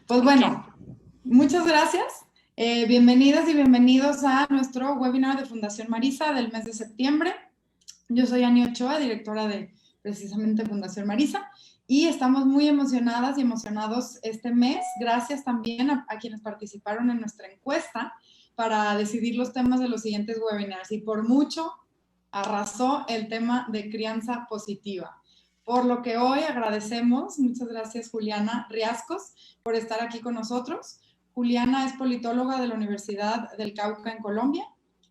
Pues Ok. bueno, muchas gracias. Bienvenidas y bienvenidos a nuestro webinar de Fundación Marisa del mes de septiembre. Yo soy Ani Ochoa, directora de precisamente Fundación Marisa, y estamos muy emocionadas y emocionados este mes. Gracias también a quienes participaron en nuestra encuesta para decidir los temas de los siguientes webinars. Y por mucho arrasó el tema de crianza positiva. Por lo que hoy agradecemos, muchas gracias Juliana Riascos por estar aquí con nosotros. Juliana es politóloga de la Universidad del Cauca en Colombia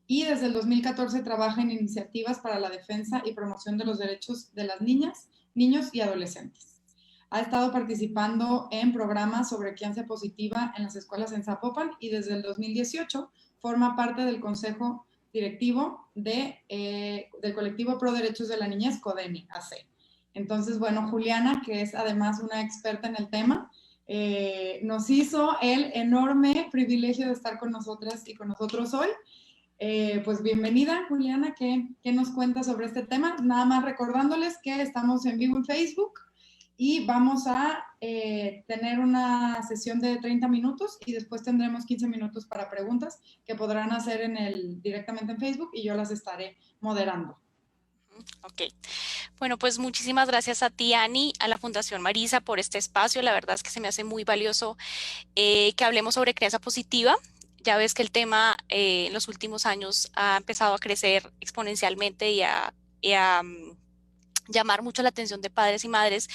y desde el 2014 trabaja en iniciativas para la defensa y promoción de los derechos de las niñas, niños y adolescentes. Ha estado participando en programas sobre crianza positiva en las escuelas en Zapopan y desde el 2018 forma parte del Consejo Directivo del colectivo Pro Derechos de la Niñez, CODENI, AC. Entonces, bueno, Juliana, que es además una experta en el tema, nos hizo el enorme privilegio de estar con nosotras y con nosotros hoy. Pues bienvenida, Juliana, ¿qué nos cuentas sobre este tema? Nada más recordándoles que estamos en vivo en Facebook y vamos a tener una sesión de 30 minutos y después tendremos 15 minutos para preguntas que podrán hacer directamente en Facebook y yo las estaré moderando. Ok. Bueno, pues muchísimas gracias a ti, Ani, a la Fundación Marisa por este espacio. La verdad es que se me hace muy valioso que hablemos sobre crianza positiva. Ya ves que el tema en los últimos años ha empezado a crecer exponencialmente y a llamar mucho la atención de padres y madres,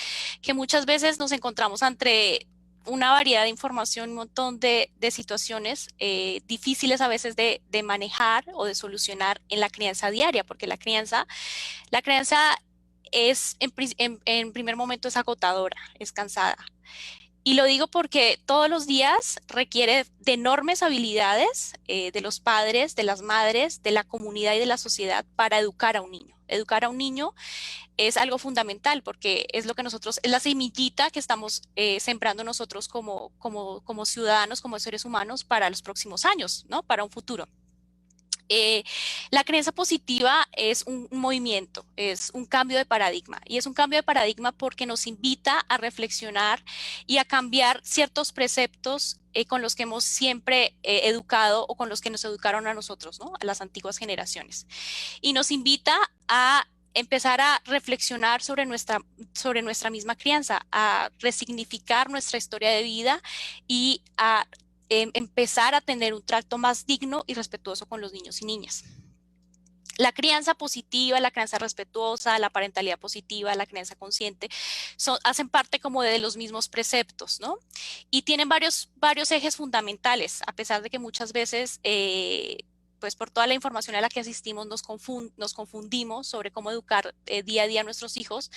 que muchas veces nos encontramos ante una variedad de información, un montón de situaciones difíciles a veces de manejar o de solucionar en la crianza diaria, porque la crianza es en primer momento es agotadora, es cansada. Y lo digo porque todos los días requiere de enormes habilidades de los padres, de las madres, de la comunidad y de la sociedad para educar a un niño. Educar a un niño es algo fundamental porque es lo que nosotros, es la semillita que estamos sembrando nosotros como ciudadanos, como seres humanos para los próximos años, ¿no? Para un futuro. Eh, la creencia positiva es un movimiento, es un cambio de paradigma y es un cambio de paradigma porque nos invita a reflexionar y a cambiar ciertos preceptos con los que hemos siempre educado o con los que nos educaron a nosotros, ¿no? A las antiguas generaciones. Y nos invita a empezar a reflexionar sobre nuestra misma crianza, a resignificar nuestra historia de vida y a empezar a tener un trato más digno y respetuoso con los niños y niñas. La crianza positiva, la crianza respetuosa, la parentalidad positiva, la crianza consciente, hacen parte como de los mismos preceptos, ¿no? Y tienen varios ejes fundamentales, a pesar de que muchas veces pues por toda la información a la que asistimos nos confundimos sobre cómo educar día a día a nuestros hijos,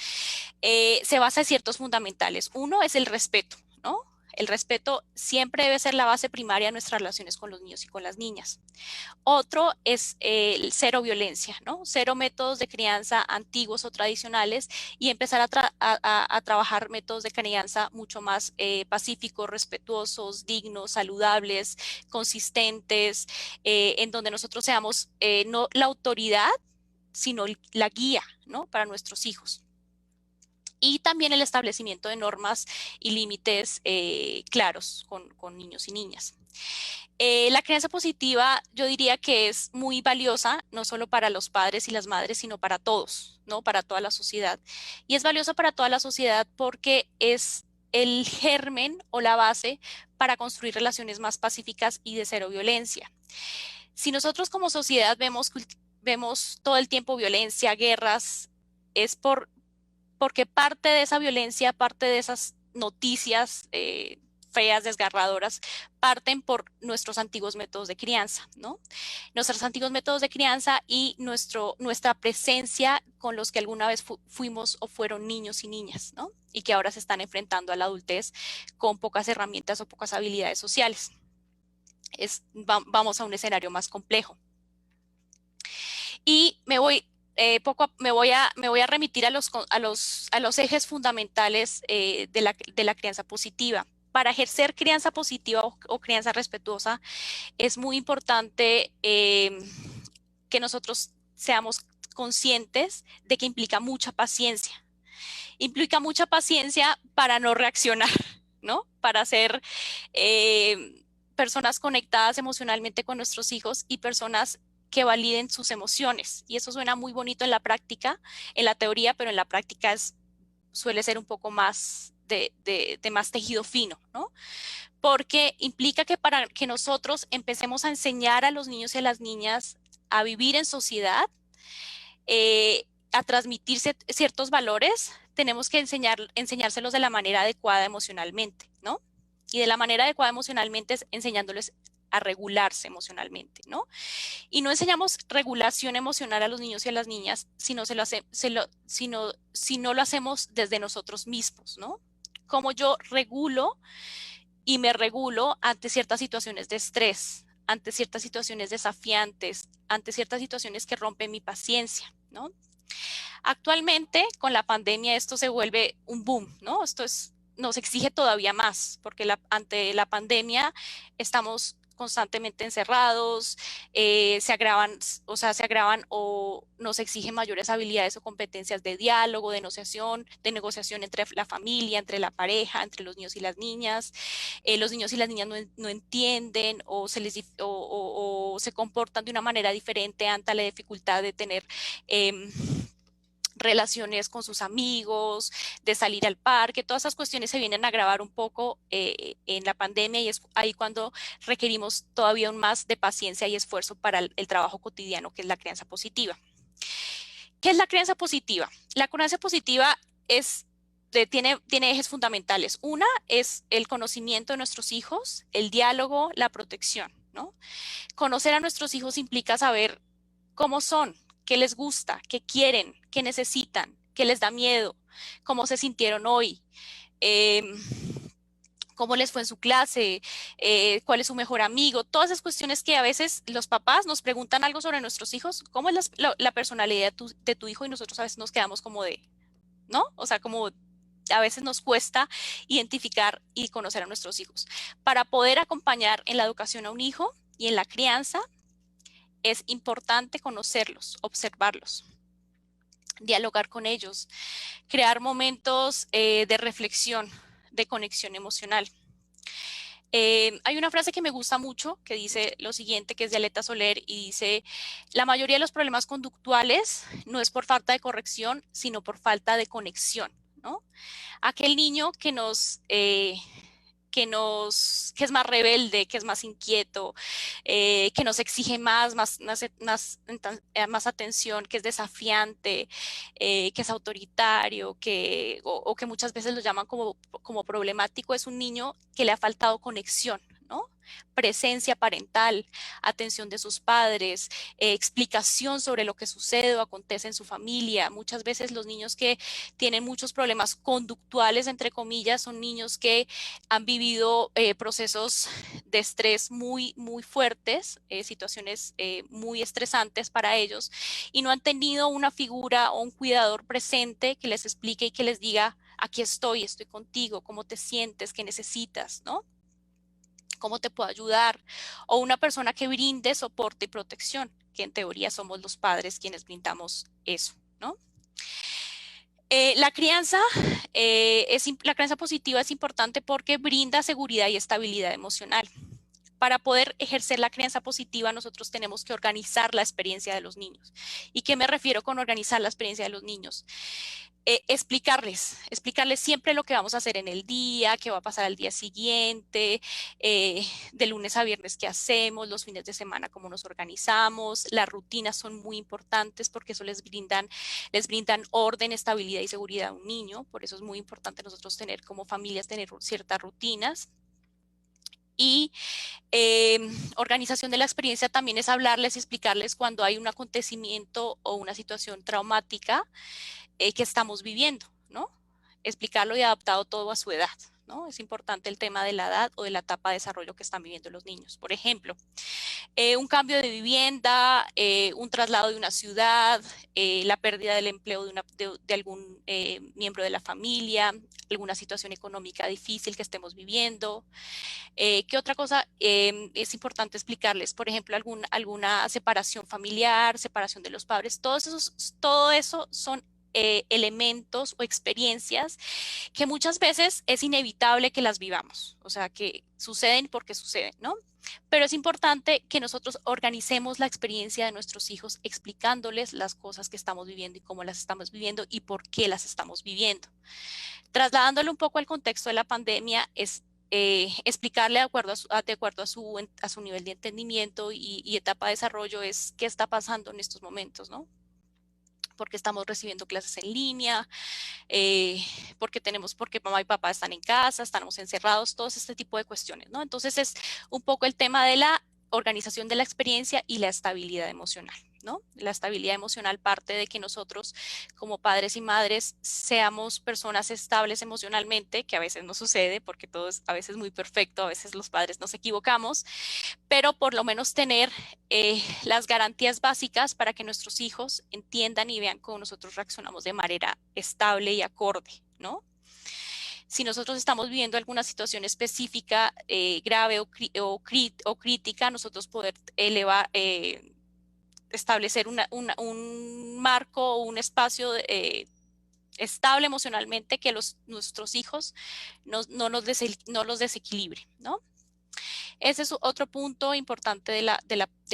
se basa en ciertos fundamentales. Uno es el respeto, ¿no? El respeto siempre debe ser la base primaria de nuestras relaciones con los niños y con las niñas. Otro es el cero violencia, ¿no? Cero métodos de crianza antiguos o tradicionales y empezar a trabajar métodos de crianza mucho más pacíficos, respetuosos, dignos, saludables, consistentes, en donde nosotros seamos no la autoridad, sino la guía, ¿no? Para nuestros hijos. Y también el establecimiento de normas y límites claros con niños y niñas. La crianza positiva yo diría que es muy valiosa, no solo para los padres y las madres, sino para todos, ¿no? Para toda la sociedad. Y es valiosa para toda la sociedad porque es el germen o la base para construir relaciones más pacíficas y de cero violencia. Si nosotros como sociedad vemos todo el tiempo violencia, guerras, es porque parte de esa violencia, parte de esas noticias feas, desgarradoras, parten por nuestros antiguos métodos de crianza, ¿no? Nuestros antiguos métodos de crianza y nuestra presencia con los que alguna vez fuimos o fueron niños y niñas, ¿no? Y que ahora se están enfrentando a la adultez con pocas herramientas o pocas habilidades sociales. Vamos a un escenario más complejo. Y me voy a remitir a los ejes fundamentales de la crianza positiva. Para ejercer crianza positiva o crianza respetuosa, es muy importante que nosotros seamos conscientes de que implica mucha paciencia. Implica mucha paciencia para no reaccionar, ¿no? Para ser personas conectadas emocionalmente con nuestros hijos y personas que validen sus emociones. Y eso suena muy bonito en la práctica, en la teoría, pero en la práctica suele ser un poco más de más tejido fino, ¿no? Porque implica que para que nosotros empecemos a enseñar a los niños y a las niñas a vivir en sociedad, a transmitir ciertos valores, tenemos que enseñárselos de la manera adecuada emocionalmente, ¿no? Y de la manera adecuada emocionalmente es enseñándoles a regularse emocionalmente, ¿no? Y no enseñamos regulación emocional a los niños y a las niñas, si no lo hacemos desde nosotros mismos, ¿no? Como yo regulo y me regulo ante ciertas situaciones de estrés, ante ciertas situaciones desafiantes, ante ciertas situaciones que rompen mi paciencia, ¿no? Actualmente, con la pandemia, esto se vuelve un boom, ¿no? Nos exige todavía más, porque ante la pandemia estamos constantemente encerrados, se agravan o nos exigen mayores habilidades o competencias de diálogo, de negociación entre la familia, entre la pareja, entre los niños y las niñas. Los niños y las niñas no entienden o se comportan de una manera diferente ante la dificultad de tener relaciones con sus amigos, de salir al parque, todas esas cuestiones se vienen a agravar un poco en la pandemia y es ahí cuando requerimos todavía aún más de paciencia y esfuerzo para el trabajo cotidiano que es la crianza positiva. ¿Qué es la crianza positiva? La crianza positiva tiene ejes fundamentales. Una es el conocimiento de nuestros hijos, el diálogo, la protección, ¿no? Conocer a nuestros hijos implica saber cómo son, qué les gusta, qué quieren, qué necesitan, qué les da miedo, cómo se sintieron hoy, eh, cómo les fue en su clase, cuál es su mejor amigo, todas esas cuestiones que a veces los papás nos preguntan algo sobre nuestros hijos, cómo es la personalidad de tu hijo y nosotros a veces nos quedamos como ¿no? O sea, como a veces nos cuesta identificar y conocer a nuestros hijos. Para poder acompañar en la educación a un hijo y en la crianza, es importante conocerlos, observarlos, dialogar con ellos, crear momentos de reflexión, de conexión emocional. Hay una frase que me gusta mucho que dice lo siguiente, que es de Aleta Soler, y dice, la mayoría de los problemas conductuales no es por falta de corrección, sino por falta de conexión, ¿no? Aquel niño que es más rebelde, que es más inquieto, que nos exige más atención, que es desafiante, que es autoritario, o que muchas veces lo llaman como problemático, es un niño que le ha faltado conexión, ¿no? Presencia parental, atención de sus padres, explicación sobre lo que sucede o acontece en su familia. Muchas veces los niños que tienen muchos problemas conductuales, entre comillas, son niños que han vivido procesos de estrés muy fuertes, situaciones muy estresantes para ellos y no han tenido una figura o un cuidador presente que les explique y que les diga, aquí estoy contigo, cómo te sientes, qué necesitas, ¿no? ¿Cómo te puedo ayudar? O una persona que brinde soporte y protección, que en teoría somos los padres quienes brindamos eso, ¿no? La la crianza positiva es importante porque brinda seguridad y estabilidad emocional. Para poder ejercer la crianza positiva, nosotros tenemos que organizar la experiencia de los niños. ¿Y qué me refiero con organizar la experiencia de los niños? Explicarles siempre lo que vamos a hacer en el día, qué va a pasar al día siguiente, de lunes a viernes qué hacemos, los fines de semana cómo nos organizamos. Las rutinas son muy importantes porque eso les brindan orden, estabilidad y seguridad a un niño. Por eso es muy importante nosotros tener como familias, tener ciertas rutinas. Y organización de la experiencia también es hablarles y explicarles cuando hay un acontecimiento o una situación traumática que estamos viviendo, ¿no? Explicarlo y adaptado todo a su edad, ¿no? Es importante el tema de la edad o de la etapa de desarrollo que están viviendo los niños. Por ejemplo, un cambio de vivienda, un traslado de una ciudad, la pérdida del empleo de algún miembro de la familia, alguna situación económica difícil que estemos viviendo. ¿Qué otra cosa es importante explicarles? Por ejemplo, alguna separación familiar, separación de los padres, todo eso son elementos o experiencias que muchas veces es inevitable que las vivamos, o sea, que suceden porque suceden, ¿no? Pero es importante que nosotros organicemos la experiencia de nuestros hijos explicándoles las cosas que estamos viviendo y cómo las estamos viviendo y por qué las estamos viviendo. Trasladándolo un poco al contexto de la pandemia, es explicarle de acuerdo a su nivel de entendimiento y etapa de desarrollo es qué está pasando en estos momentos, ¿no? Porque estamos recibiendo clases en línea, porque mamá y papá están en casa, estamos encerrados, todo este tipo de cuestiones, ¿no? Entonces es un poco el tema de la organización de la experiencia y la estabilidad emocional, ¿no? La estabilidad emocional parte de que nosotros como padres y madres seamos personas estables emocionalmente, que a veces no sucede porque todo es a veces muy perfecto, a veces los padres nos equivocamos, pero por lo menos tener las garantías básicas para que nuestros hijos entiendan y vean cómo nosotros reaccionamos de manera estable y acorde, ¿no? Si nosotros estamos viviendo alguna situación específica grave o crítica, nosotros poder establecer un marco o un espacio estable emocionalmente que nuestros hijos no los desequilibre, ¿no? Ese es otro punto importante de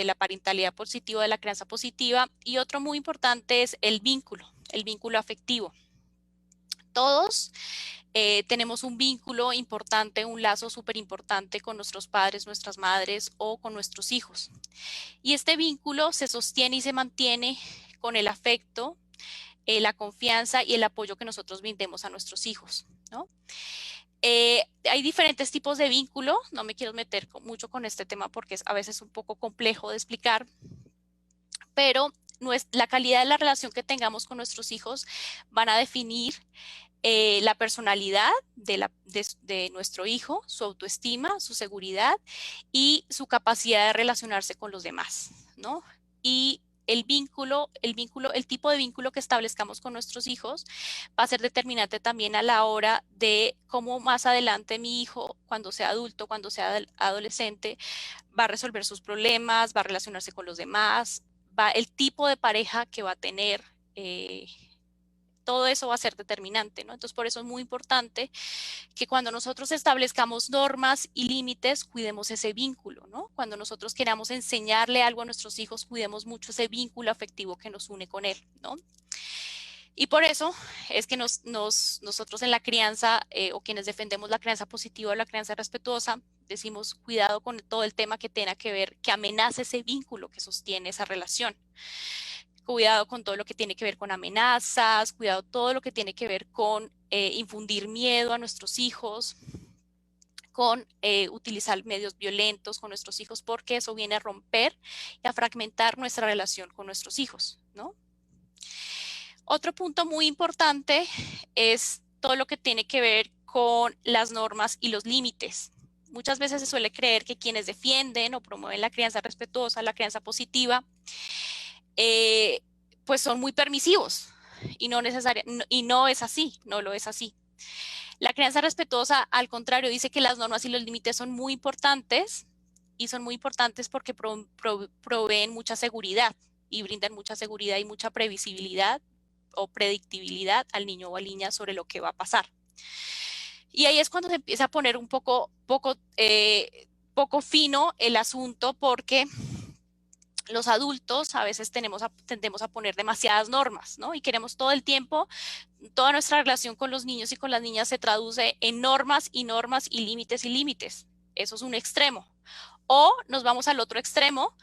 la parentalidad positiva, de la crianza positiva. Y otro muy importante es el vínculo afectivo. Todos tenemos un vínculo importante, un lazo súper importante con nuestros padres, nuestras madres o con nuestros hijos. Y este vínculo se sostiene y se mantiene con el afecto, la confianza y el apoyo que nosotros brindemos a nuestros hijos, ¿no? Hay diferentes tipos de vínculo, no me quiero meter mucho con este tema porque es a veces un poco complejo de explicar, pero la calidad de la relación que tengamos con nuestros hijos van a definir la personalidad de nuestro hijo, su autoestima, su seguridad y su capacidad de relacionarse con los demás, ¿no? Y el tipo de vínculo que establezcamos con nuestros hijos va a ser determinante también a la hora de cómo más adelante mi hijo, cuando sea adulto, cuando sea adolescente, va a resolver sus problemas, va a relacionarse con los demás, el tipo de pareja que va a tener. Todo eso va a ser determinante, ¿no? Entonces, por eso es muy importante que cuando nosotros establezcamos normas y límites, cuidemos ese vínculo, ¿no? Cuando nosotros queramos enseñarle algo a nuestros hijos, cuidemos mucho ese vínculo afectivo que nos une con él, ¿no? Y por eso es que nosotros en la crianza o quienes defendemos la crianza positiva o la crianza respetuosa, decimos cuidado con todo el tema que tenga que ver, que amenace ese vínculo que sostiene esa relación. Cuidado con todo lo que tiene que ver con amenazas, cuidado todo lo que tiene que ver con infundir miedo a nuestros hijos, con utilizar medios violentos con nuestros hijos, porque eso viene a romper y a fragmentar nuestra relación con nuestros hijos, ¿no? Otro punto muy importante es todo lo que tiene que ver con las normas y los límites. Muchas veces se suele creer que quienes defienden o promueven la crianza respetuosa, la crianza positiva, pues son muy permisivos y no es así, no lo es así. La crianza respetuosa, al contrario, dice que las normas y los límites son muy importantes y son muy importantes porque proveen mucha seguridad y brindan mucha seguridad y mucha previsibilidad o predictibilidad al niño o a la niña sobre lo que va a pasar. Y ahí es cuando se empieza a poner un poco fino el asunto, porque los adultos a veces tendemos a poner demasiadas normas, ¿no? Y queremos todo el tiempo, toda nuestra relación con los niños y con las niñas se traduce en normas y normas y límites y límites. Eso es un extremo. O nos vamos al otro extremo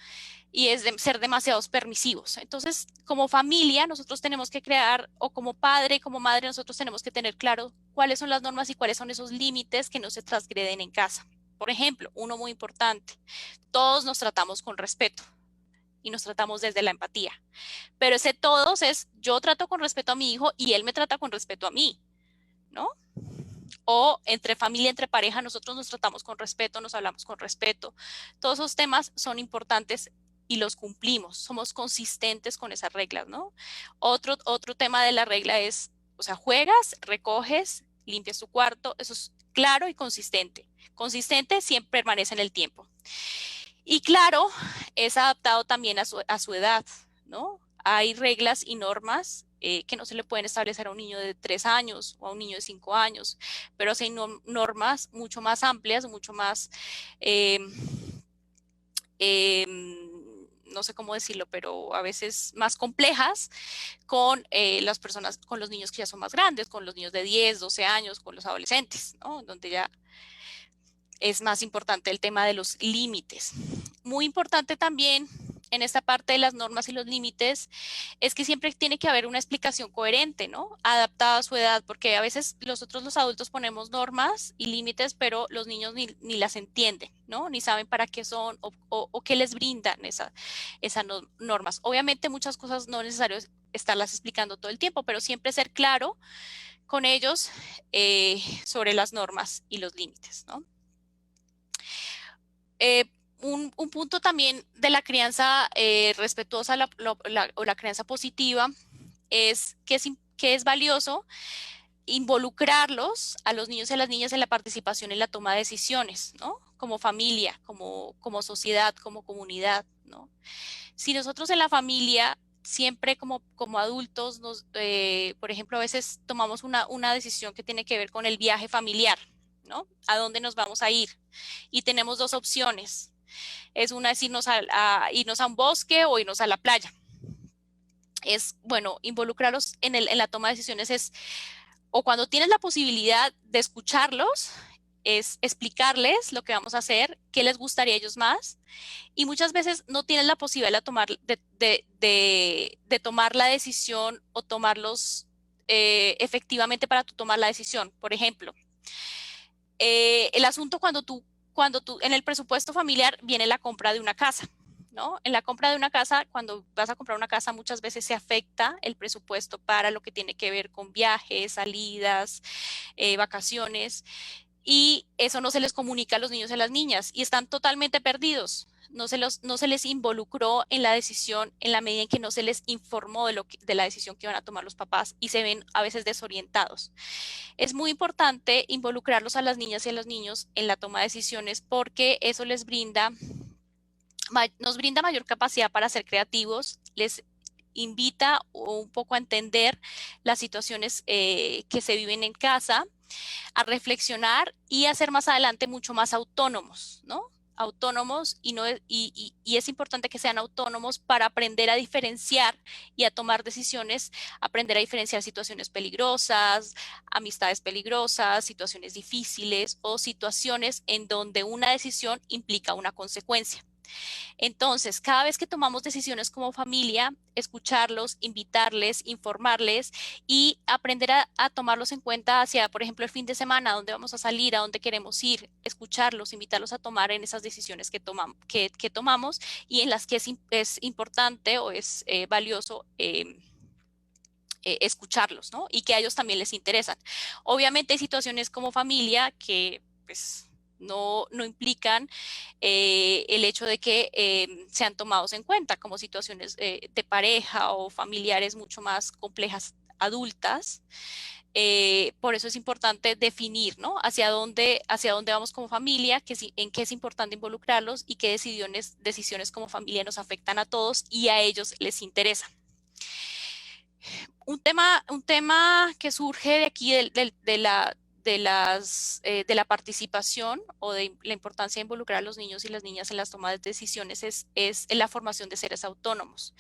y es de ser demasiados permisivos. Entonces, como familia, nosotros tenemos que crear, o como padre, como madre, nosotros tenemos que tener claro cuáles son las normas y cuáles son esos límites que no se transgreden en casa. Por ejemplo, uno muy importante, todos nos tratamos con respeto y nos tratamos desde la empatía. Pero ese todos es yo trato con respeto a mi hijo y él me trata con respeto a mí, ¿no? O entre familia, entre pareja, nosotros nos tratamos con respeto, nos hablamos con respeto. Todos esos temas son importantes y los cumplimos, somos consistentes con esas reglas, ¿no? Otro tema de la regla es, o sea, juegas, recoges, limpias tu cuarto, eso es claro y consistente. Consistente siempre permanece en el tiempo. Y claro, es adaptado también a su edad, ¿no? Hay reglas y normas que no se le pueden establecer a un niño de 3 años o a un niño de 5 años, pero sí hay normas mucho más amplias, mucho más, eh, no sé cómo decirlo, pero a veces más complejas con las personas, con los niños que ya son más grandes, con los niños de 10, 12 años, con los adolescentes, ¿no? Donde ya es más importante el tema de los límites. Muy importante también en esta parte de las normas y los límites es que siempre tiene que haber una explicación coherente, ¿no? Adaptada a su edad, porque a veces nosotros los adultos ponemos normas y límites, pero los niños ni las entienden, ¿no? Ni saben para qué son o qué les brindan esas normas. Obviamente muchas cosas no es necesario estarlas explicando todo el tiempo, pero siempre ser claro con ellos sobre las normas y los límites, ¿no? Eh, un punto también de la crianza respetuosa o la crianza positiva es que es valioso involucrarlos a los niños y a las niñas en la participación en la toma de decisiones, ¿no? Como familia, como sociedad, como comunidad, ¿no? Si nosotros en la familia siempre como adultos, por ejemplo, a veces tomamos una decisión que tiene que ver con el viaje familiar, ¿no? ¿A dónde nos vamos a ir? Y tenemos dos opciones. Una es irnos a un bosque o irnos a la playa. Es, bueno, involucrarlos en la toma de decisiones o cuando tienes la posibilidad de escucharlos, es explicarles lo que vamos a hacer, qué les gustaría a ellos más, y muchas veces no tienes la posibilidad de tomar la decisión o tomarlos efectivamente para tú tomar la decisión. Por ejemplo, el asunto cuando tú, en el presupuesto familiar viene la compra de una casa, ¿no? En la compra de una casa, cuando vas a comprar una casa, muchas veces se afecta el presupuesto para lo que tiene que ver con viajes, salidas, vacaciones, y eso no se les comunica a los niños y a las niñas y están totalmente perdidos. No se les involucró en la decisión en la medida en que no se les informó de la decisión que iban a tomar los papás y se ven a veces desorientados. Es muy importante involucrarlos a las niñas y a los niños en la toma de decisiones porque eso nos brinda mayor capacidad para ser creativos, les invita un poco a entender las situaciones que se viven en casa, a reflexionar y a ser más adelante mucho más autónomos, ¿no? Autónomos y es importante que sean autónomos para aprender a diferenciar y a tomar decisiones, aprender a diferenciar situaciones peligrosas, amistades peligrosas, situaciones difíciles o situaciones en donde una decisión implica una consecuencia. Entonces, cada vez que tomamos decisiones como familia, escucharlos, invitarles, informarles y aprender a tomarlos en cuenta hacia, por ejemplo, el fin de semana, a dónde vamos a salir, a dónde queremos ir, escucharlos, invitarlos a tomar en esas decisiones que tomamos y en las que es importante o es valioso. Escucharlos, ¿no? Y que a ellos también les interesan. Obviamente hay situaciones como familia que, pues, no implican el hecho de que sean tomados en cuenta como situaciones de pareja o familiares mucho más complejas adultas. Por eso es importante definir, ¿no? Hacia dónde vamos como familia, en qué es importante involucrarlos y qué decisiones como familia nos afectan a todos y a ellos les interesan. Un tema que surge de aquí de la participación o de la importancia de involucrar a los niños y las niñas en las tomas de decisiones es en la formación de seres autónomos.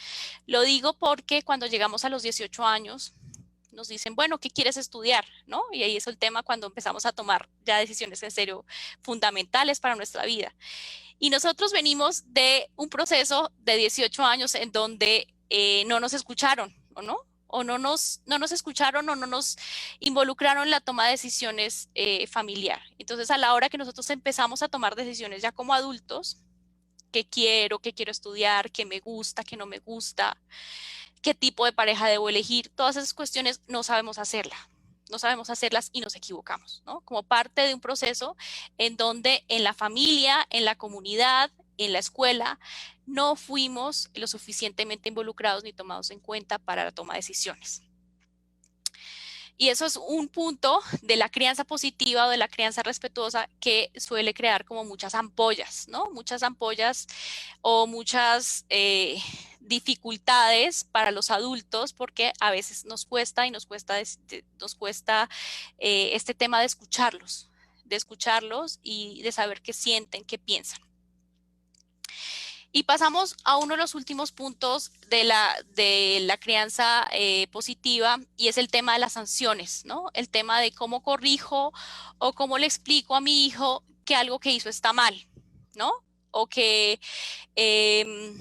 Lo digo porque cuando llegamos a los 18 años, nos dicen, bueno, ¿qué quieres estudiar? ¿No? Y ahí es el tema cuando empezamos a tomar ya decisiones en serio fundamentales para nuestra vida. Y nosotros venimos de un proceso de 18 años en donde no nos escucharon, ¿o no? O no nos escucharon o no nos involucraron en la toma de decisiones familiar. Entonces, a la hora que nosotros empezamos a tomar decisiones ya como adultos, qué quiero estudiar, qué me gusta, qué no me gusta, qué tipo de pareja debo elegir, todas esas cuestiones no sabemos hacerlas. No sabemos hacerlas y nos equivocamos, ¿no? Como parte de un proceso en donde en la familia, en la comunidad, en la escuela, no fuimos lo suficientemente involucrados ni tomados en cuenta para la toma de decisiones. Y eso es un punto de la crianza positiva o de la crianza respetuosa que suele crear como muchas ampollas, ¿no? Muchas ampollas o muchas dificultades para los adultos porque a veces nos cuesta y nos cuesta este tema de escucharlos y de saber qué sienten, qué piensan. Y pasamos a uno de los últimos puntos de la crianza positiva y es el tema de las sanciones, ¿no? El tema de cómo corrijo o cómo le explico a mi hijo que algo que hizo está mal, ¿no? O que, eh,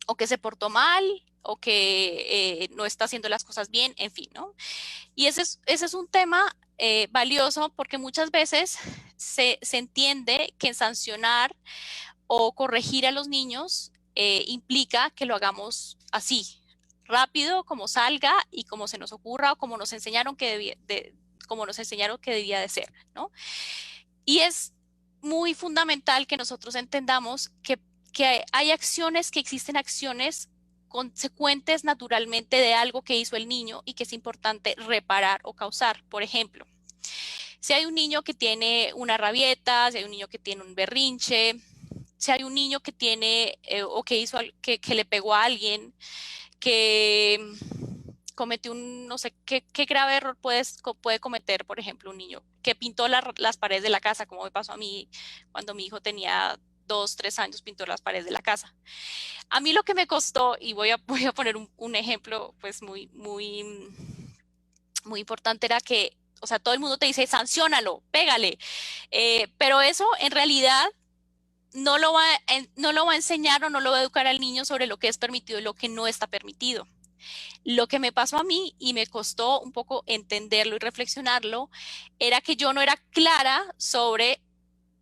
o que se portó mal o que no está haciendo las cosas bien, en fin, ¿no? Y ese es un tema valioso porque muchas veces se entiende que sancionar o corregir a los niños implica que lo hagamos así, rápido, como salga y como se nos ocurra o como nos enseñaron como nos enseñaron que debía de ser, ¿no? Y es muy fundamental que nosotros entendamos que hay acciones, que existen acciones consecuentes naturalmente de algo que hizo el niño y que es importante reparar o causar. Por ejemplo, si hay un niño que tiene una rabieta, si hay un niño que tiene un berrinche, si hay un niño que tiene o que hizo que le pegó a alguien, que cometió no sé, qué grave error puede cometer, por ejemplo, un niño que pintó las paredes de la casa, como me pasó a mí cuando mi hijo tenía 2, 3 años, pintó las paredes de la casa. A mí lo que me costó, y voy a poner un ejemplo pues muy importante, era que, o sea, todo el mundo te dice, sanciónalo, pégale, pero eso en realidad no lo va a enseñar o no lo va a educar al niño sobre lo que es permitido y lo que no está permitido. Lo que me pasó a mí y me costó un poco entenderlo y reflexionarlo era que yo no era clara sobre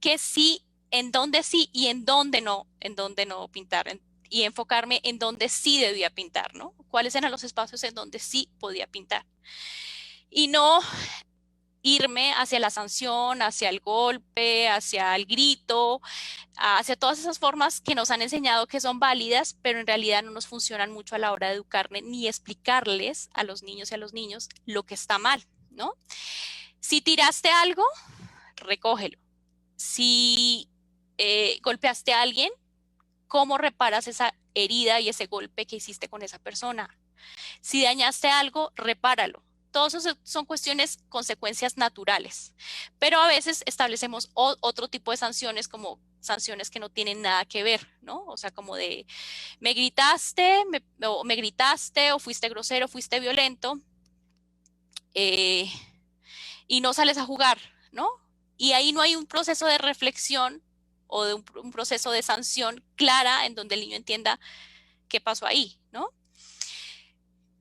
qué sí, en dónde sí y en dónde no pintar y enfocarme en dónde sí debía pintar, ¿no? Cuáles eran los espacios en donde sí podía pintar. Y no irme hacia la sanción, hacia el golpe, hacia el grito, hacia todas esas formas que nos han enseñado que son válidas, pero en realidad no nos funcionan mucho a la hora de educarle ni explicarles a los niños y a los niños lo que está mal, ¿no? Si tiraste algo, recógelo. Si golpeaste a alguien, ¿cómo reparas esa herida y ese golpe que hiciste con esa persona? Si dañaste algo, repáralo. Todos esos son cuestiones, consecuencias naturales, pero a veces establecemos otro tipo de sanciones como sanciones que no tienen nada que ver, ¿no? O sea, como de me gritaste, me gritaste o fuiste grosero, fuiste violento eh, y no sales a jugar, ¿no? Y ahí no hay un proceso de reflexión o de un proceso de sanción clara en donde el niño entienda qué pasó ahí, ¿no?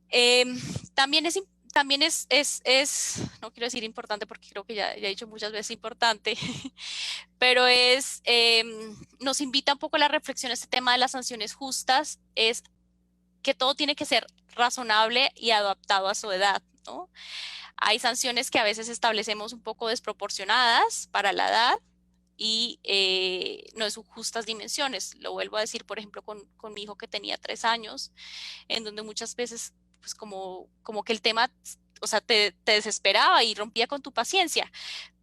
Eh, también no quiero decir importante porque creo que ya he dicho muchas veces importante, pero nos invita un poco a la reflexión este tema de las sanciones justas, es que todo tiene que ser razonable y adaptado a su edad, ¿no? Hay sanciones que a veces establecemos un poco desproporcionadas para la edad y no es justas dimensiones. Lo vuelvo a decir, por ejemplo, con mi hijo que tenía 3 años, en donde muchas veces, pues como que el tema, o sea, te desesperaba y rompía con tu paciencia.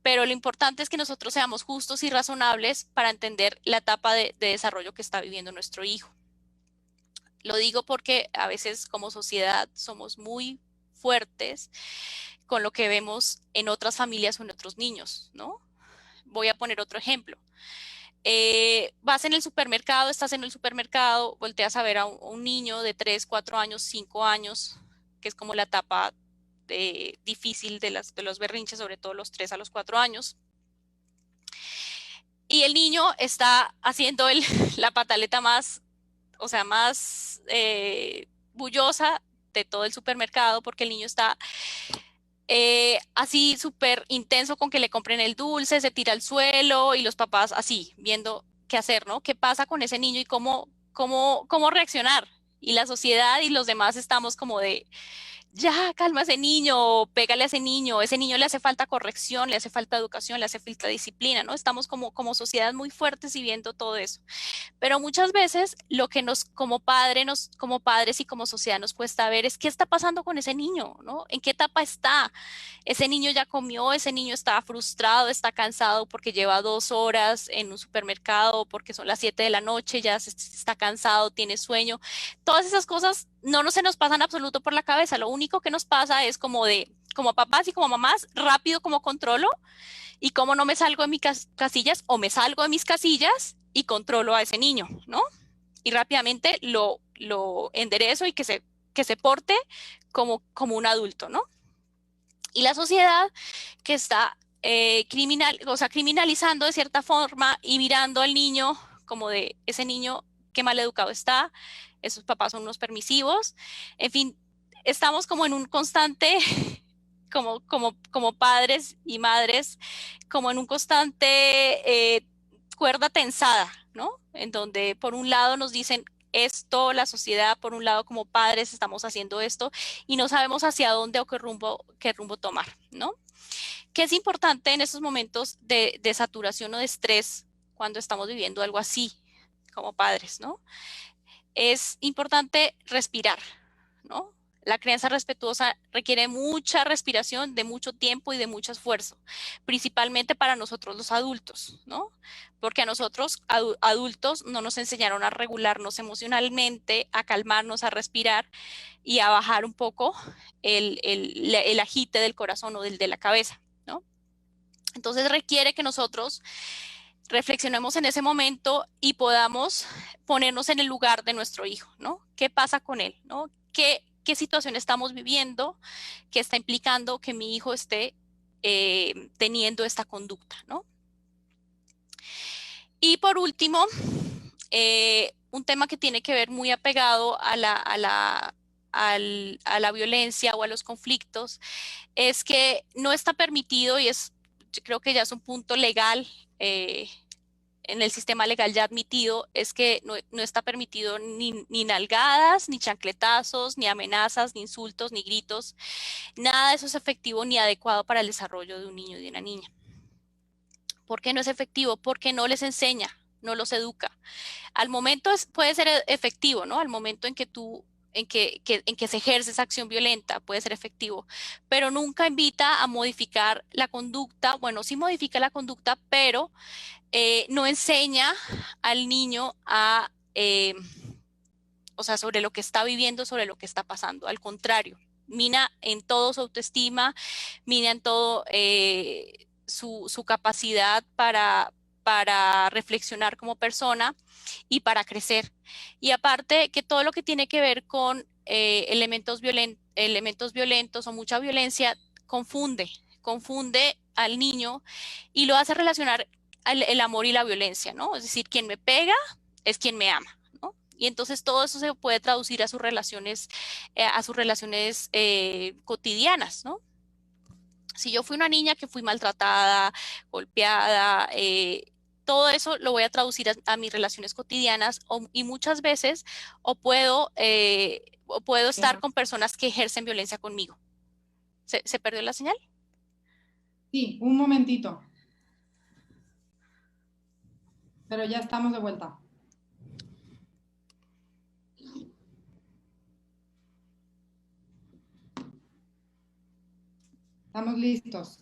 Pero lo importante es que nosotros seamos justos y razonables para entender la etapa de desarrollo que está viviendo nuestro hijo. Lo digo porque a veces como sociedad somos muy fuertes con lo que vemos en otras familias o en otros niños, ¿no? Voy a poner otro ejemplo. Vas en el supermercado, estás en el supermercado, volteas a ver a un niño de 3, 4 años, 5 años, que es como la etapa difícil de los berrinches, sobre todo los 3 a los 4 años. Y el niño está haciendo la pataleta más, o sea, más bullosa de todo el supermercado porque el niño está así súper intenso con que le compren el dulce, se tira al suelo y los papás así, viendo qué hacer, ¿no? ¿Qué pasa con ese niño y cómo reaccionar? Y la sociedad y los demás estamos como de ya calma a ese niño, o pégale a ese niño le hace falta corrección, le hace falta educación, le hace falta disciplina, ¿no? Estamos como sociedad muy fuertes y viendo todo eso. Pero muchas veces lo que como padres y como sociedad nos cuesta ver es qué está pasando con ese niño, ¿no? ¿En qué etapa está? Ese niño ya comió, ese niño está frustrado, está cansado porque lleva 2 horas en un supermercado, porque son las 7 de la noche, ya está cansado, tiene sueño. Todas esas cosas no se nos pasan absoluto por la cabeza. Lo único que nos pasa es como papás y como mamás, rápido como controlo y cómo no me salgo de mis casillas o me salgo de mis casillas y controlo a ese niño, ¿no? Y rápidamente lo enderezo y que se porte como un adulto, ¿no? Y la sociedad que está criminalizando de cierta forma y mirando al niño como de ese niño qué mal educado está, esos papás son unos permisivos, en fin, estamos como en un constante, como padres y madres, como en un constante cuerda tensada, ¿no? En donde por un lado nos dicen esto, la sociedad, por un lado como padres estamos haciendo esto y no sabemos hacia dónde o qué rumbo tomar, ¿no? Que es importante en estos momentos de saturación o de estrés cuando estamos viviendo algo así como padres, ¿no? Es importante respirar, ¿no? La crianza respetuosa requiere mucha respiración, de mucho tiempo y de mucho esfuerzo, principalmente para nosotros los adultos, ¿no? Porque a nosotros adultos no nos enseñaron a regularnos emocionalmente, a calmarnos, a respirar y a bajar un poco el agite del corazón o del de la cabeza, ¿no? Entonces requiere que nosotros reflexionemos en ese momento y podamos ponernos en el lugar de nuestro hijo, ¿no? ¿Qué pasa con él, ¿no? ¿Qué situación estamos viviendo que está implicando que mi hijo esté teniendo esta conducta, ¿no? Y por último, un tema que tiene que ver muy apegado a la violencia o a los conflictos es que no está permitido y yo creo que ya es un punto legal en el sistema legal ya admitido, es que no está permitido ni nalgadas, ni chancletazos, ni amenazas, ni insultos, ni gritos. Nada de eso es efectivo ni adecuado para el desarrollo de un niño y de una niña. ¿Por qué no es efectivo? Porque no les enseña, no los educa. Al momento puede ser efectivo, ¿no? Al momento en que en que se ejerce esa acción violenta puede ser efectivo, pero nunca invita a modificar la conducta. Bueno, sí modifica la conducta, pero no enseña al niño o sea, sobre lo que está viviendo, sobre lo que está pasando. Al contrario, mina en todo su autoestima, mina en todo su capacidad para reflexionar como persona y para crecer. Y aparte que todo lo que tiene que ver con elementos violentos o mucha violencia confunde al niño y lo hace relacionar el amor y la violencia, ¿no? Es decir, quien me pega es quien me ama, ¿no? Y entonces todo eso se puede traducir a sus relaciones cotidianas, ¿no? Si yo fui una niña que fui maltratada, golpeada, todo eso lo voy a traducir a mis relaciones cotidianas y muchas veces o puedo estar con personas que ejercen violencia conmigo. ¿Se perdió la señal? Sí, un momentito. Pero ya estamos de vuelta. Estamos listos.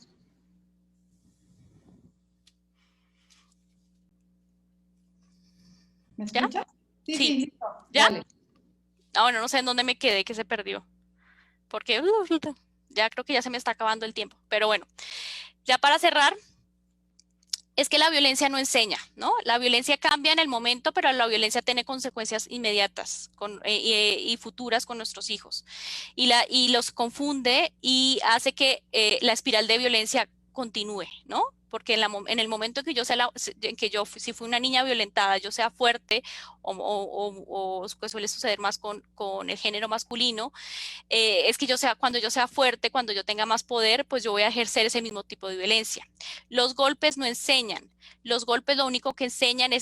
¿Me escuchas? Sí, Sí. listo. ¿Ya? Dale. Ah, bueno, no sé en dónde me quedé, que se perdió. Porque ya creo que ya se me está acabando el tiempo. Pero bueno, ya para cerrar, es que la violencia no enseña, ¿no? La violencia cambia en el momento, pero la violencia tiene consecuencias inmediatas y futuras con nuestros hijos. Y los confunde y hace que la espiral de violencia continúe, ¿no? Porque en el momento en que si fui una niña violentada, yo sea fuerte o que suele suceder más con el género masculino, es que cuando yo sea fuerte, cuando yo tenga más poder, pues yo voy a ejercer ese mismo tipo de violencia. Los golpes no enseñan. Los golpes lo único que enseñan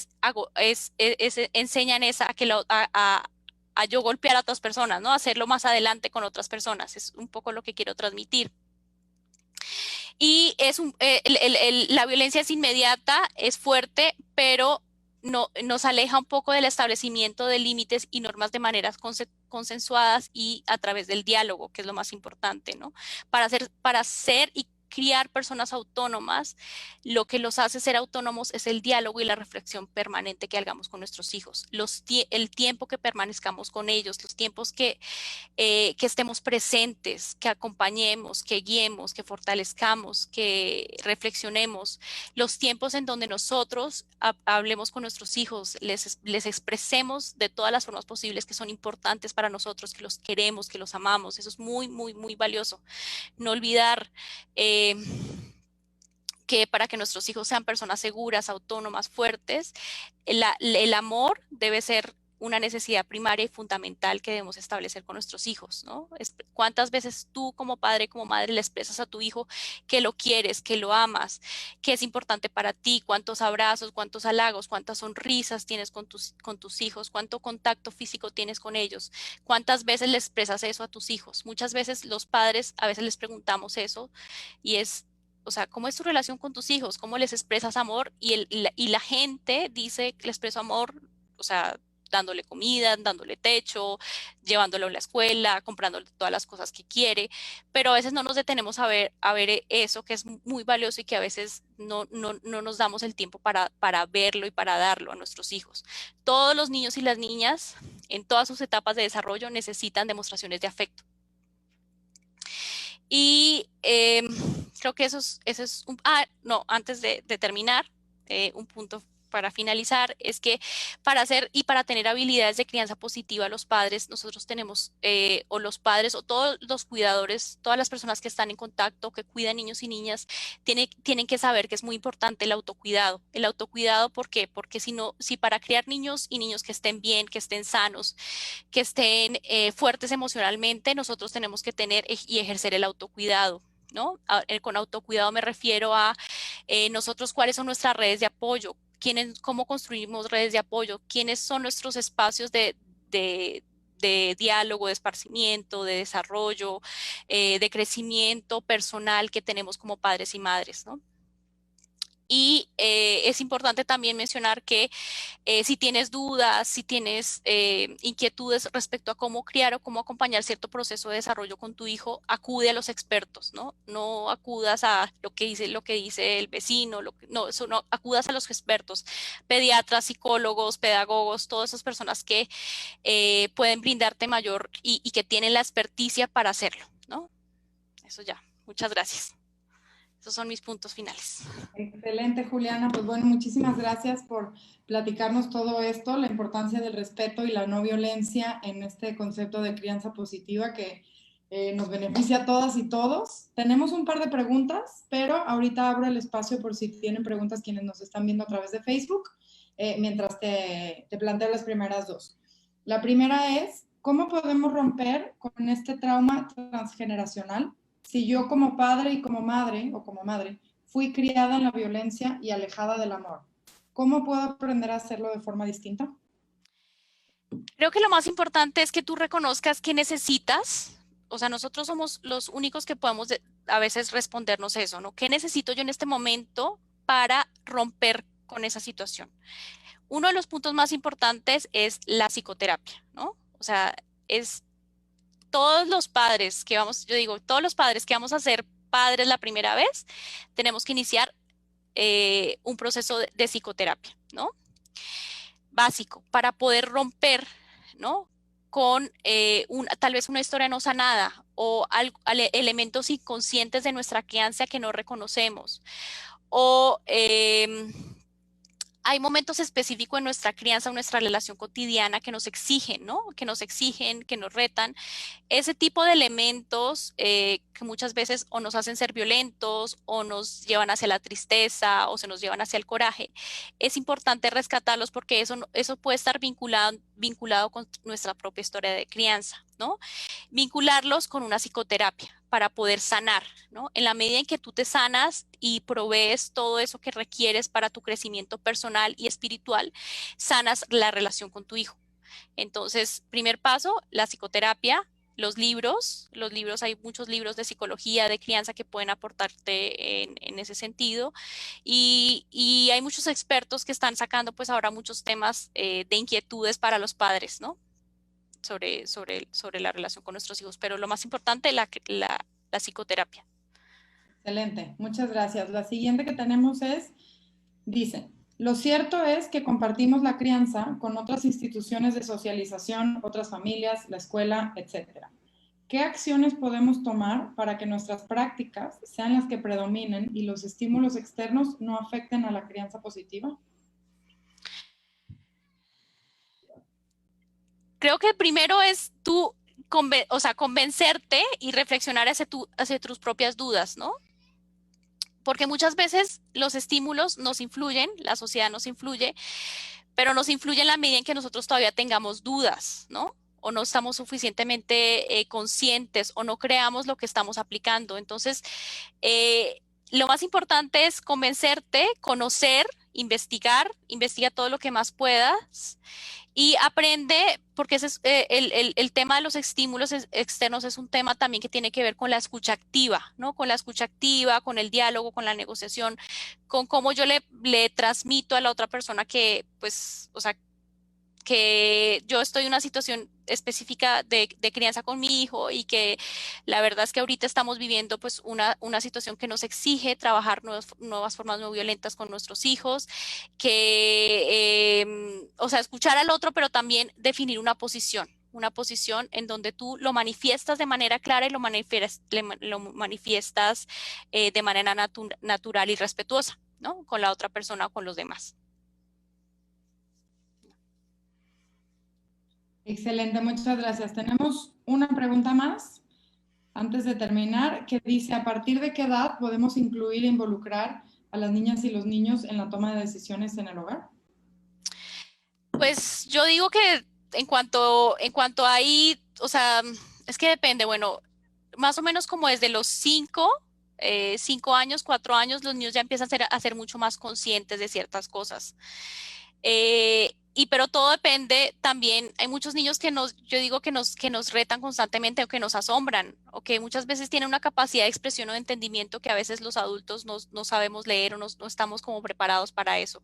enseñan a a yo golpear a otras personas, ¿no? Hacerlo más adelante con otras personas. Es un poco lo que quiero transmitir. Y la violencia es inmediata, es fuerte, pero nos aleja un poco del establecimiento de límites y normas de maneras consensuadas y a través del diálogo, que es lo más importante, ¿no? Para ser y criar personas autónomas, lo que los hace ser autónomos es el diálogo y la reflexión permanente que hagamos con nuestros hijos, el tiempo que permanezcamos con ellos, los tiempos que estemos presentes, que acompañemos, que guiemos, que fortalezcamos, que reflexionemos, los tiempos en donde nosotros hablemos con nuestros hijos, les expresemos de todas las formas posibles que son importantes para nosotros, que los queremos, que los amamos. Eso es muy, muy, muy valioso. No olvidar que para que nuestros hijos sean personas seguras, autónomas, fuertes, el amor debe ser una necesidad primaria y fundamental que debemos establecer con nuestros hijos, ¿no? ¿Cuántas veces tú como padre, como madre, le expresas a tu hijo que lo quieres, que lo amas, que es importante para ti? ¿Cuántos abrazos, cuántos halagos, cuántas sonrisas tienes con tus hijos? ¿Cuánto contacto físico tienes con ellos? ¿Cuántas veces le expresas eso a tus hijos? Muchas veces los padres, a veces les preguntamos eso y o sea, ¿cómo es tu relación con tus hijos? ¿Cómo les expresas amor? Y la gente dice que le expreso amor, o sea, dándole comida, dándole techo, llevándolo a la escuela, comprándole todas las cosas que quiere, pero a veces no nos detenemos a ver eso que es muy valioso y que a veces no nos damos el tiempo para verlo y para darlo a nuestros hijos. Todos los niños y las niñas en todas sus etapas de desarrollo necesitan demostraciones de afecto. Y creo que eso es no, antes de terminar, un punto para finalizar es que para tener habilidades de crianza positiva, los padres, nosotros tenemos, o los padres o todos los cuidadores, todas las personas que están en contacto, que cuidan niños y niñas, tienen que saber que es muy importante el autocuidado. El autocuidado, ¿por qué? Porque si para criar niños y niños que estén bien, que estén sanos, que estén fuertes emocionalmente, nosotros tenemos que tener y ejercer el autocuidado, ¿no? Con autocuidado me refiero a nosotros cuáles son nuestras redes de apoyo, cómo construimos redes de apoyo, quiénes son nuestros espacios de diálogo, de esparcimiento, de desarrollo, de crecimiento personal que tenemos como padres y madres, ¿no? Y es importante también mencionar que si tienes dudas, si tienes inquietudes respecto a cómo criar o cómo acompañar cierto proceso de desarrollo con tu hijo, acude a los expertos, ¿no? No acudas a lo que dice el vecino, no, acudas a los expertos, pediatras, psicólogos, pedagogos, todas esas personas que pueden brindarte mayor y que tienen la experticia para hacerlo, ¿no? Eso ya. Muchas gracias. Esos son mis puntos finales. Excelente, Juliana. Pues bueno, muchísimas gracias por platicarnos todo esto, la importancia del respeto y la no violencia en este concepto de crianza positiva que nos beneficia a todas y todos. Tenemos un par de preguntas, pero ahorita abro el espacio por si tienen preguntas quienes nos están viendo a través de Facebook, mientras te planteo las primeras dos. La primera es, ¿cómo podemos romper con este trauma transgeneracional si yo como padre y como madre o como madre fui criada en la violencia y alejada del amor? ¿Cómo puedo aprender a hacerlo de forma distinta? Creo que lo más importante es que tú reconozcas qué necesitas. O sea, nosotros somos los únicos que podemos a veces respondernos eso, ¿no? ¿Qué necesito yo en este momento para romper con esa situación? Uno de los puntos más importantes es la psicoterapia, ¿no? O sea, es todos los padres que vamos, yo digo, todos los padres que vamos a ser padres la primera vez, tenemos que iniciar un proceso de psicoterapia, ¿no? Básico, para poder romper, ¿no? Con tal vez una historia no sanada o elementos inconscientes de nuestra crianza que no reconocemos. O hay momentos específicos en nuestra crianza, en nuestra relación cotidiana que nos exigen, ¿no? Que nos exigen, que nos retan. Ese tipo de elementos que muchas veces o nos hacen ser violentos o nos llevan hacia la tristeza o se nos llevan hacia el coraje, es importante rescatarlos porque eso puede estar vinculado con nuestra propia historia de crianza, ¿no? Vincularlos con una psicoterapia para poder sanar, ¿no? En la medida en que tú te sanas y provees todo eso que requieres para tu crecimiento personal y espiritual, sanas la relación con tu hijo. Entonces, primer paso, la psicoterapia. Los libros, hay muchos libros de psicología, de crianza que pueden aportarte en ese sentido. Y hay muchos expertos que están sacando pues ahora muchos temas de inquietudes para los padres, ¿no? Sobre la relación con nuestros hijos. Pero lo más importante, la psicoterapia. Excelente, muchas gracias. La siguiente que tenemos dice, lo cierto es que compartimos la crianza con otras instituciones de socialización, otras familias, la escuela, etcétera. ¿Qué acciones podemos tomar para que nuestras prácticas sean las que predominen y los estímulos externos no afecten a la crianza positiva? Creo que primero es tú, convencerte y reflexionar hacia tus propias dudas, ¿no? Porque muchas veces los estímulos nos influyen, la sociedad nos influye, pero nos influye en la medida en que nosotros todavía tengamos dudas, ¿no? O no estamos suficientemente conscientes o no creamos lo que estamos aplicando. Entonces, lo más importante es convencerte, conocer, investiga todo lo que más puedas y aprende, porque ese es, el tema de los estímulos externos es un tema también que tiene que ver con la escucha activa, ¿no? Con la escucha activa, con el diálogo, con la negociación, con cómo yo le transmito a la otra persona que, pues, o sea, que yo estoy en una situación específica de crianza con mi hijo y que la verdad es que ahorita estamos viviendo pues una situación que nos exige trabajar nuevas formas no violentas con nuestros hijos, o sea, escuchar al otro, pero también definir una posición en donde tú lo manifiestas de manera clara y lo manifiestas de manera natural y respetuosa, ¿no? Con la otra persona o con los demás. Excelente, muchas gracias. Tenemos una pregunta más antes de terminar que dice, ¿a partir de qué edad podemos incluir e involucrar a las niñas y los niños en la toma de decisiones en el hogar? Pues yo digo que en cuanto a ahí, o sea, es que depende, bueno, más o menos como desde los 5 años, 4 años, los niños ya empiezan a ser mucho más conscientes de ciertas cosas. Pero todo depende también, hay muchos niños yo digo que nos retan constantemente o que nos asombran o que muchas veces tienen una capacidad de expresión o de entendimiento que a veces los adultos no sabemos leer o no estamos como preparados para eso.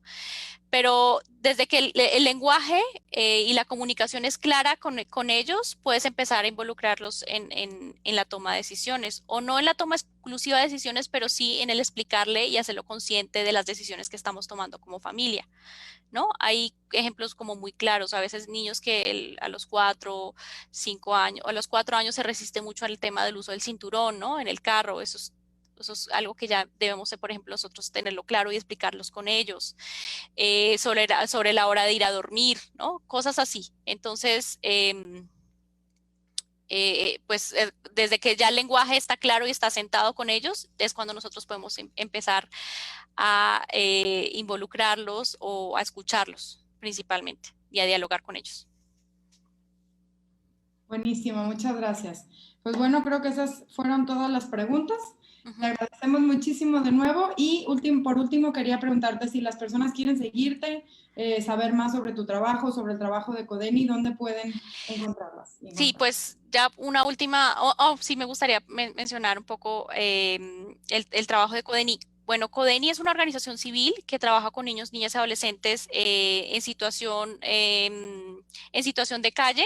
Pero desde que el lenguaje y la comunicación es clara con ellos, puedes empezar a involucrarlos en la toma de decisiones, o no en la toma exclusiva de decisiones, pero sí en el explicarle y hacerlo consciente de las decisiones que estamos tomando como familia, ¿no? Hay ejemplos como muy claros, a veces niños que a los 4, 5 años, o a los 4 años se resiste mucho al tema del uso del cinturón, ¿no? En el carro, eso es algo que ya debemos, por ejemplo, nosotros tenerlo claro y explicarlos con ellos. Sobre la hora de ir a dormir, ¿no? Cosas así. Entonces, pues desde que ya el lenguaje está claro y está sentado con ellos, es cuando nosotros podemos empezar a involucrarlos o a escucharlos principalmente y a dialogar con ellos. Buenísimo, muchas gracias. Pues bueno, creo que esas fueron todas las preguntas. Te agradecemos muchísimo de nuevo y por último quería preguntarte si las personas quieren seguirte, saber más sobre tu trabajo, sobre el trabajo de Codeni, ¿dónde pueden encontrarlas? Sí, pues ya una última, sí me gustaría mencionar un poco el trabajo de Codeni. Bueno, Codeni es una organización civil que trabaja con niños, niñas y adolescentes en situación de calle,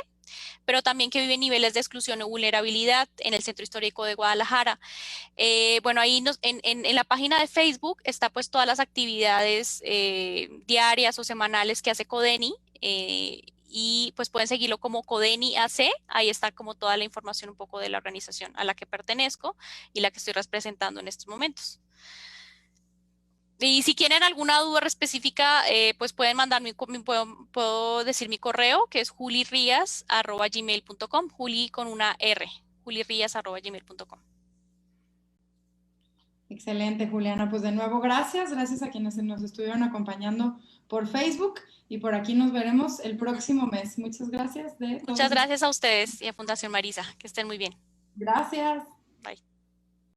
pero también que viven niveles de exclusión o vulnerabilidad en el Centro Histórico de Guadalajara. Bueno, ahí en la página de Facebook está pues todas las actividades diarias o semanales que hace Codeni. Y pues pueden seguirlo como Codeni AC, ahí está como toda la información un poco de la organización a la que pertenezco y la que estoy representando en estos momentos. Y si quieren alguna duda específica, pues pueden mandarme, puedo decir mi correo, que es julirias@gmail.com, Juli con una R, julirias@gmail.com. Excelente, Juliana. Pues de nuevo, gracias a quienes nos estuvieron acompañando por Facebook y por aquí nos veremos el próximo mes. Muchas gracias. Muchas gracias a ustedes y a Fundación Marisa. Que estén muy bien. Gracias. Bye.